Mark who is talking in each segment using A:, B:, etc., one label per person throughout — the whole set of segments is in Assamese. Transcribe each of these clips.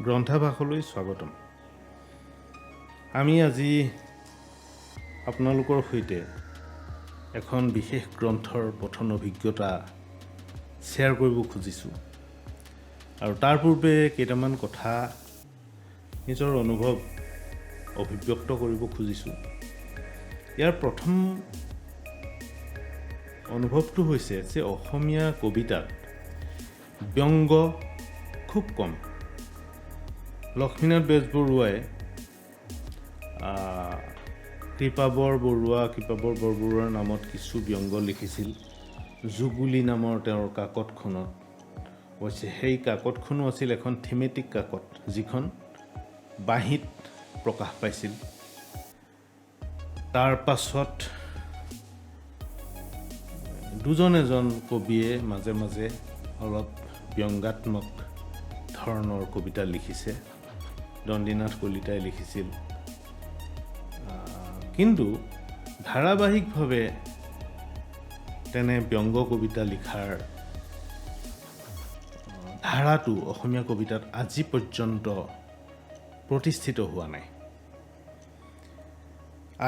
A: গ্ৰন্থাভাসলৈ স্বাগতম। আমি আজি আপোনালোকৰ সৈতে এখন বিশেষ গ্ৰন্থৰ পঠন অভিজ্ঞতা শ্বেয়াৰ কৰিব খুজিছোঁ আৰু তাৰ পূৰ্বে কেইটামান কথা নিজৰ অনুভৱ অভিব্যক্ত কৰিব খুজিছোঁ। ইয়াৰ প্ৰথম অনুভৱটো হৈছে যে অসমীয়া কবিতাত ব্যংগ খুব কম। লক্ষ্মীনাথ বেজবৰুৱাই কৃপাবৰ বৰবৰুৱাৰ নামত কিছু ব্যংগ লিখিছিল। যুগুলি নামৰ তেওঁৰ কাকতখনত অৱশ্যে সেই কাকতখনো আছিল এখন থিমেটিক কাকত, যিখন বাঁহীত প্ৰকাশ পাইছিল। তাৰ পাছত দুজন এজন কবিয়ে মাজে মাজে অলপ ব্যংগাত্মক ধৰণৰ কবিতা লিখিছে। দণ্ডিনাথ কলিতাই লিখিছিল, কিন্তু ধাৰাবাহিকভাৱে তেনে ব্যংগ কবিতা লিখাৰ ধাৰাটো অসমীয়া কবিতাত আজি পৰ্যন্ত প্ৰতিষ্ঠিত হোৱা নাই।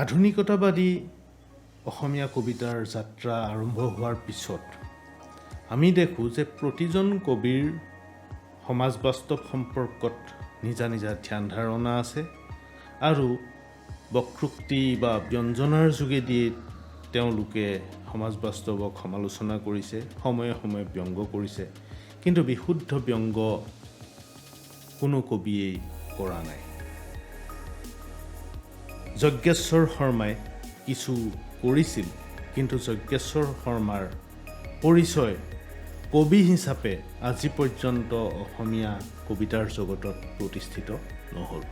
A: আধুনিকতাবাদী অসমীয়া কবিতাৰ যাত্ৰা আৰম্ভ হোৱাৰ পিছত আমি দেখোঁ যে প্ৰতিজন কবিৰ সমাজ বাস্তৱ সম্পৰ্কত নিজা নিজা ধ্যান ধাৰণা আছে আৰু বক্তৃতা বা ব্যঞ্জনাৰ যোগেদি তেওঁলোকে সমাজ বাস্তৱক সমালোচনা কৰিছে, সময়ে সময়ে ব্যংগ কৰিছে, কিন্তু বিশুদ্ধ ব্যংগ কোনো কবিয়েই কৰা নাই। যজ্ঞেশ্বৰ শৰ্মাই কিছু কৰিছিল, কিন্তু যজ্ঞেশ্বৰ শৰ্মাৰ পৰিচয় কবি হিচাপে আজি পৰ্যন্ত অসমীয়া কবিতাৰ জগতত প্ৰতিষ্ঠিত নহ'ল।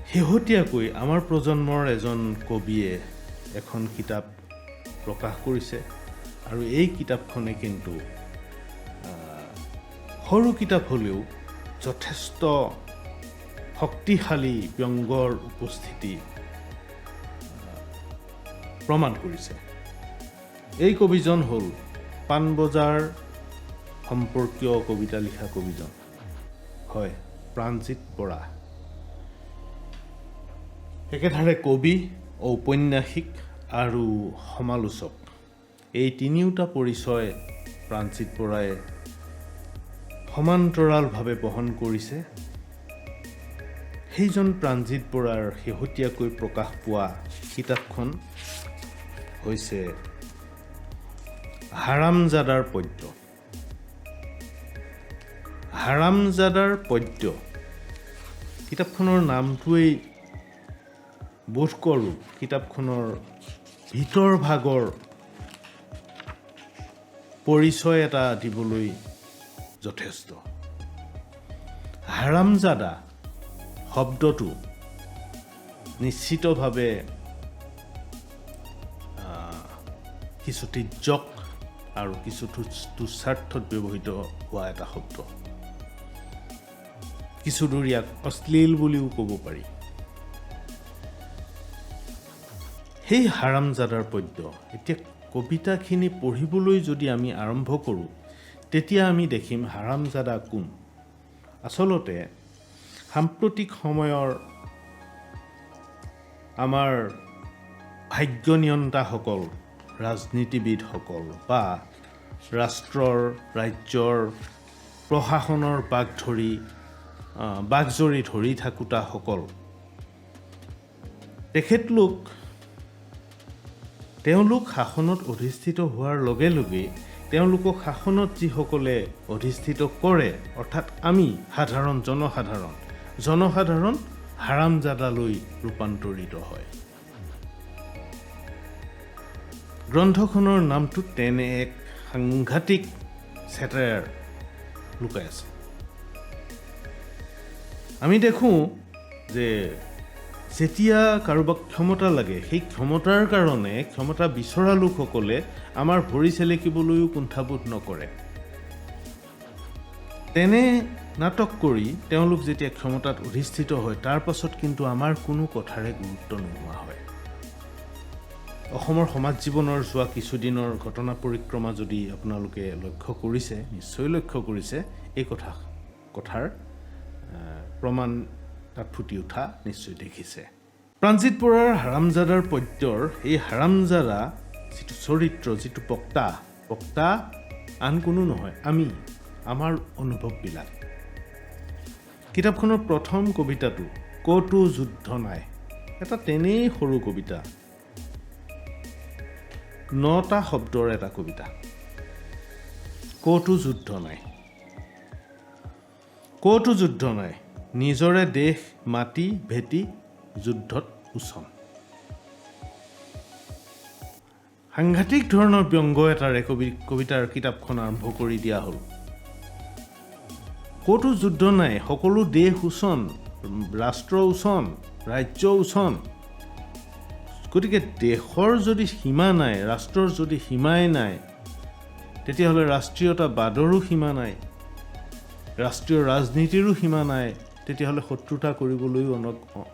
A: শেহতীয়াকৈ আমাৰ প্ৰজন্মৰ এজন কবিয়ে এখন কিতাপ প্ৰকাশ কৰিছে আৰু এই কিতাপখনে কিন্তু সৰু কিতাপ হ'লেও যথেষ্ট শক্তিশালী ব্যংগৰ উপস্থিতি প্ৰমাণ কৰিছে। এই কবিজন হ'ল পাণবজাৰ সম্পৰ্কীয় কবিতা লিখা কবিজন, হয়, প্ৰাণজিৎ বৰা। একেধাৰে কবি, ঔপন্যাসিক আৰু সমালোচক, এই তিনিওটা পৰিচয় প্ৰাণজিৎ বৰাই সমান্তৰালভাৱে বহন কৰিছে। সেইজন প্ৰাণজিৎ বৰাৰ শেহতীয়াকৈ প্ৰকাশ পোৱা কিতাপখন হৈছে হাৰামজাদাৰ পদ্য। হাৰামজাদাৰ পদ্য কিতাপখনৰ নামটোৱেই বোধ কৰোঁ কিতাপখনৰ ভিতৰ ভাগৰ পৰিচয় এটা দিবলৈ যথেষ্ট। হাৰামজাদা শব্দটো নিশ্চিতভাৱে কিছু তিৰ্যক আৰু কিছু তুচ্ছাৰ্থত ব্যৱহৃত হোৱা এটা শব্দ। কিছু দূৰ ইয়াক অশ্লীল বুলিও ক'ব পাৰি। সেই হাৰামজাদাৰ পদ্য এতিয়া কবিতাখিনি পঢ়িবলৈ যদি আমি আৰম্ভ কৰোঁ, তেতিয়া আমি দেখিম হাৰামজাদা কোন। আচলতে সাম্প্ৰতিক সময়ৰ আমাৰ ভাগ্য নিয়ন্তাসকল, ৰাজনীতিবিদসকল বা ৰাষ্ট্ৰৰ ৰাজ্যৰ প্ৰশাসনৰ বাঘজৰি ধৰি থাকোঁতাসকল, তেওঁলোক শাসনত অধিষ্ঠিত হোৱাৰ লগে লগে তেওঁলোকক শাসনত যিসকলে অধিষ্ঠিত কৰে, অৰ্থাৎ আমি সাধাৰণ জনসাধাৰণ হাৰামজাদালৈ ৰূপান্তৰিত হয়। গ্ৰন্থখনৰ নামটোত তেনে এক সাংঘাতিক চেটায়াৰ লুকাই আছে। আমি দেখোঁ যে যেতিয়া কাৰোবাক ক্ষমতা লাগে, সেই ক্ষমতাৰ কাৰণে ক্ষমতা বিচৰা লোকসকলে আমাৰ ভৰি চেলেকিবলৈও কুণ্ঠাবোধ নকৰে। তেনে নাটক কৰি তেওঁলোক যেতিয়া ক্ষমতাত অধিষ্ঠিত হয়, তাৰ পাছত কিন্তু আমাৰ কোনো কথাৰে গুৰুত্ব নোহোৱা হয়। অসমৰ সমাজ জীৱনৰ যোৱা কিছুদিনৰ ঘটনা পৰিক্ৰমা যদি আপোনালোকে লক্ষ্য কৰিছে, নিশ্চয় লক্ষ্য কৰিছে এই কথা কথাৰ প্ৰমাণ তাত ফুটি উঠা নিশ্চয় দেখিছে। প্ৰাণজিৎ বৰাৰ হাৰামজাদাৰ পদ্যৰ এই হাৰামজাদা যিটো চৰিত্ৰ, যিটো বক্তা আন কোনো নহয়, আমাৰ অনুভৱবিলাক। কিতাপখনৰ প্ৰথম কবিতাটো ক'তো যুদ্ধ নাই, এটা তেনেই সৰু কবিতা, 9টা শব্দৰ এটা কবিতা। ক'তো যুদ্ধ নাই, ক'তো যুদ্ধ নাই, নিজৰে দেশ মাটি ভেটি যুদ্ধত উচন। সাংঘাতিক ধৰণৰ ব্যংগ এটাৰে কবিতাৰ কিতাপখন আৰম্ভ কৰি দিয়া হ'ল। ক'তো যুদ্ধ নাই, সকলো দেশ উচন, ৰাষ্ট্ৰ উচন, ৰাজ্য উচন। গতিকে দেশৰ যদি সীমা নাই, ৰাষ্ট্ৰৰ যদি সীমাই নাই, তেতিয়াহ'লে ৰাষ্ট্ৰীয়তাবাদৰো সীমা নাই, ৰাষ্ট্ৰীয় ৰাজনীতিৰো সীমা নাই, তেতিয়াহ'লে শত্ৰুতা কৰিবলৈও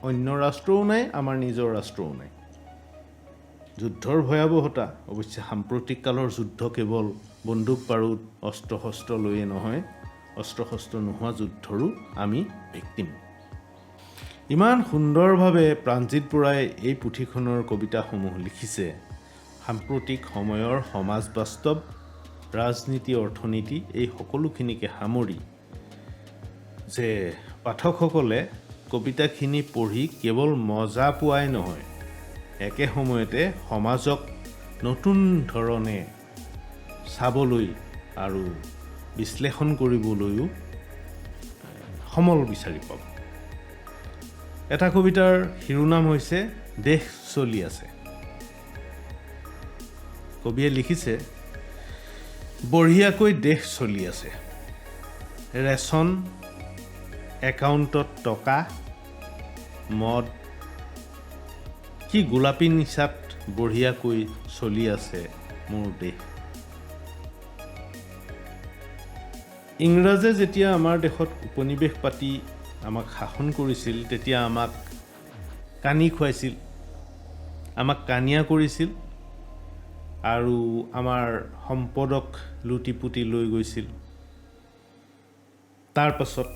A: অন্য ৰাষ্ট্ৰও নাই, আমাৰ নিজৰ ৰাষ্ট্ৰও নাই। যুদ্ধৰ ভয়াৱহতা, অৱশ্যে সাম্প্ৰতিক কালৰ যুদ্ধ কেৱল বন্দুক বাৰুদ অস্ত্ৰ শস্ত্ৰ লৈয়ে নহয়, অস্ত্ৰ শস্ত্ৰ নোহোৱা যুদ্ধৰো আমি ভিক্টিম। ইমান সুন্দৰভাৱে প্ৰাণজিৎ বৰাই এই পুথিখনৰ কবিতাসমূহ লিখিছে, সাম্প্ৰতিক সময়ৰ সমাজ বাস্তৱ, ৰাজনীতি, অৰ্থনীতি এই সকলোখিনিকে সামৰি, যে পাঠকসকলে কবিতাখিনি পঢ়ি কেৱল মজা পোৱাই নহয়, একে সময়তে সমাজক নতুন ধৰণে চাবলৈ আৰু বিশ্লেষণ কৰিবলৈও সমল বিচাৰি পাব। এটা কবিতাৰ শিৰোনাম হৈছে দেশ চলি আছে। কবিয়ে লিখিছে, বঢ়িয়াকৈ দেশ চলি আছে, ৰেচন, একাউণ্টত টকা, মদ, কি গোলাপী নিচাত বঢ়িয়াকৈ চলি আছে মোৰ দেশ। ইংৰাজে যেতিয়া আমাৰ দেশত উপনিৱেশ পাতি আমাক শাসন কৰিছিল, তেতিয়া আমাক কানি খুৱাইছিল, আমাক কানিয়া কৰিছিল আৰু আমাৰ সম্পদক লুটি পুতি লৈ গৈছিল। তাৰ পাছত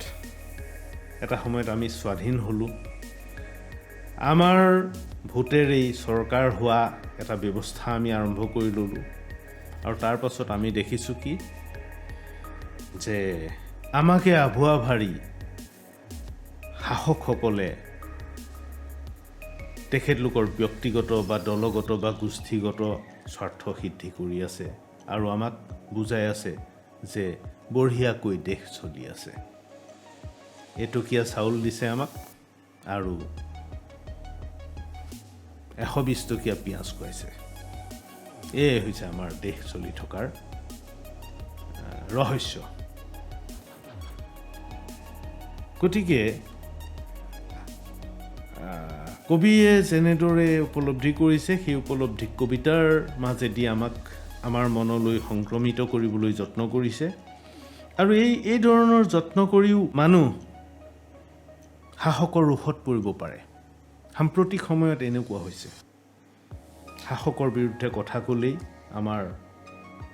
A: এটা সময়ত আমি স্বাধীন হ'লোঁ, আমাৰ ভোটেৰেই চৰকাৰ হোৱা এটা ব্যৱস্থা আমি আৰম্ভ কৰি ল'লোঁ। আৰু তাৰ পাছত আমি দেখিছোঁ কি, যে আমাকে আভুৱা ভাৰি শাসকসকলে তেখেতলোকৰ ব্যক্তিগত বা দলগত বা গোষ্ঠীগত স্বাৰ্থ সিদ্ধি কৰি আছে আৰু আমাক বুজাই আছে যে বঢ়িয়াকৈ দেশ চলি আছে। এটকীয়া চাউল দিছে আমাক আৰু 120 টকীয়া পিঁয়াজ খুৱাইছে। এয়ে হৈছে আমাৰ দেশ চলি থকাৰ ৰহস্য। গতিকে কবিয়ে যেনেদৰে উপলব্ধি কৰিছে, সেই উপলব্ধি কবিতাৰ মাজেদি আমাৰ মনলৈ সংক্ৰমিত কৰিবলৈ যত্ন কৰিছে। আৰু এই ধৰণৰ যত্ন কৰিও মানুহ শাসকৰ ৰোষত পৰিব পাৰে। সাম্প্ৰতিক সময়ত এনেকুৱা হৈছে, শাসকৰ বিৰুদ্ধে কথা ক'লেই আমাৰ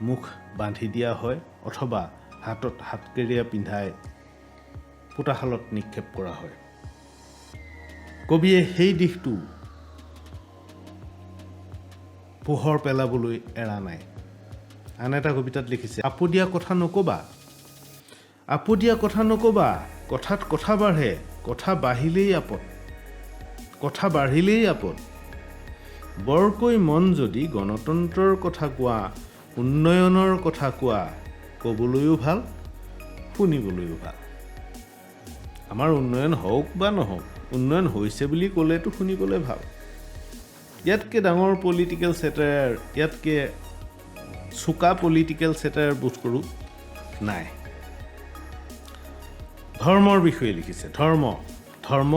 A: মুখ বান্ধি দিয়া হয়, অথবা হাতত হাতকেৰিয়া পিন্ধাই পোতাশালত নিক্ষেপ কৰা হয়। কবিয়ে সেই দিশটো পোহৰ পেলাবলৈ এৰা নাই। আন এটা কবিতাত লিখিছে, আপদীয়া কথা নক'বা, আপদীয়া কথা নক'বা, কথাত কথা বাঢ়ে, কথা বাঢ়িলেই আপদ, কথা বাঢ়িলেই আপদ। বৰকৈ মন যদি গণতন্ত্ৰৰ কথা কোৱা, উন্নয়নৰ কথা কোৱা, ক'বলৈও ভাল, শুনিবলৈও ভাল। আমাৰ উন্নয়ন হওক বা নহওক, উন্নয়ন হৈছে বুলি ক'লেতো শুনিবলৈ ভাল। ইয়াতকৈ ডাঙৰ পলিটিকেল ছেটায়াৰ, ইয়াতকৈ চোকা পলিটিকেল ছেটায়াৰ বোধ কৰোঁ নাই। ধৰ্মৰ বিষয়ে লিখিছে, ধৰ্ম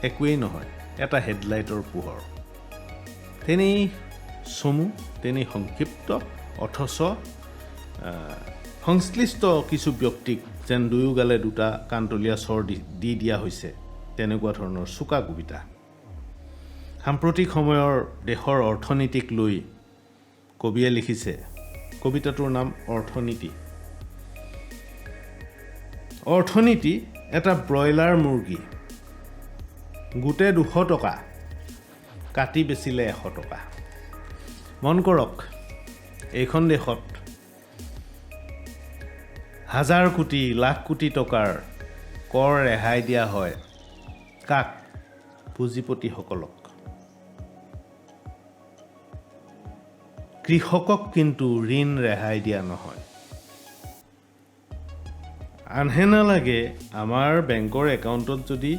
A: একোৱেই নহয়, এটা হেডলাইটৰ পোহৰ। তেনেই চমু, তেনেই সংক্ষিপ্ত, অথচ সংশ্লিষ্ট কিছু ব্যক্তিক যেন দুয়োগালে দুটা কাণতলীয়া স্বৰ দি দিয়া হৈছে, তেনেকুৱা ধৰণৰ চোকা কবিতা। সাম্প্ৰতিক সময়ৰ দেশৰ অৰ্থনীতিক লৈ কবিয়ে লিখিছে, কবিতাটোৰ নাম অৰ্থনীতি। অৰ্থনীতি এটা ব্ৰইলাৰ মুৰ্গী, গোটেই 200 টকা, কাটি বেচিলে 100 টকা। মন কৰক, এইখন দেশত হাজাৰ কোটি লাখ কোটি টকাৰ কৰ ৰেহাই দিয়া হয় কাক? পুঁজিপতিসকলক। কৃষকক কিন্তু ঋণ ৰেহাই দিয়া নহয়। আনহে নালাগে আমাৰ বেংকৰ একাউণ্টত যদি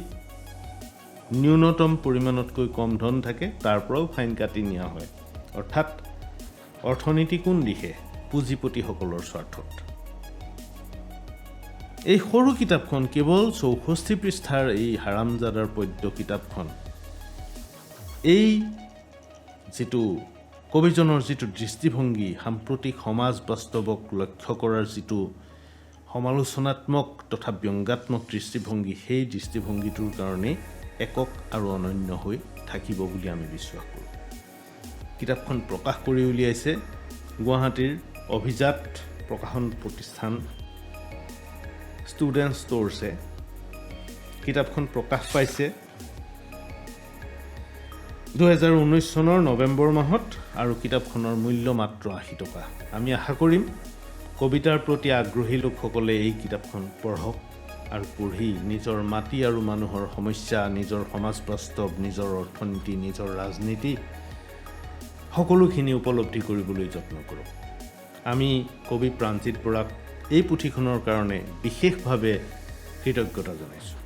A: ন্যূনতম পৰিমাণতকৈ কম ধন থাকে তাৰ পৰাও ফাইন কাটি নিয়া হয়। অৰ্থাৎ অৰ্থনীতি কোন দিশে? পুঁজিপতিসকলৰ স্বাৰ্থত। এই সৰু কিতাপখন, কেৱল 64 পৃষ্ঠাৰ এই হাৰামজাদাৰ পদ্য কিতাপখন, এই যিটো কবিজনৰ যিটো দৃষ্টিভংগী, সাম্প্ৰতিক সমাজ বাস্তৱক লক্ষ্য কৰাৰ যিটো সমালোচনাত্মক তথা ব্যংগাত্মক দৃষ্টিভংগী, সেই দৃষ্টিভংগীটোৰ কাৰণেই একক আৰু অনন্য হৈ থাকিব বুলি আমি বিশ্বাস কৰোঁ। কিতাপখন প্ৰকাশ কৰি উলিয়াইছে গুৱাহাটীৰ অভিজাত প্ৰকাশন প্ৰতিষ্ঠান ষ্টুডেণ্ট ষ্ট'ৰ্ছে। কিতাপখন প্ৰকাশ পাইছে 2019 চনৰ নৱেম্বৰ মাহত আৰু কিতাপখনৰ মূল্য মাত্ৰ 80 টকা। আমি আশা কৰিম কবিতাৰ প্ৰতি আগ্ৰহী লোকসকলে এই কিতাপখন পঢ়ক আৰু পঢ়ি নিজৰ মাটি আৰু মানুহৰ সমস্যা, নিজৰ সমাজ বাস্তৱ, নিজৰ অৰ্থনীতি, নিজৰ ৰাজনীতি সকলোখিনি উপলব্ধি কৰিবলৈ যত্ন কৰক। আমি কবি প্ৰাণজিৎ বৰাক এই পুথিখনৰ কাৰণে বিশেষভাৱে কৃতজ্ঞতা জনাইছোঁ।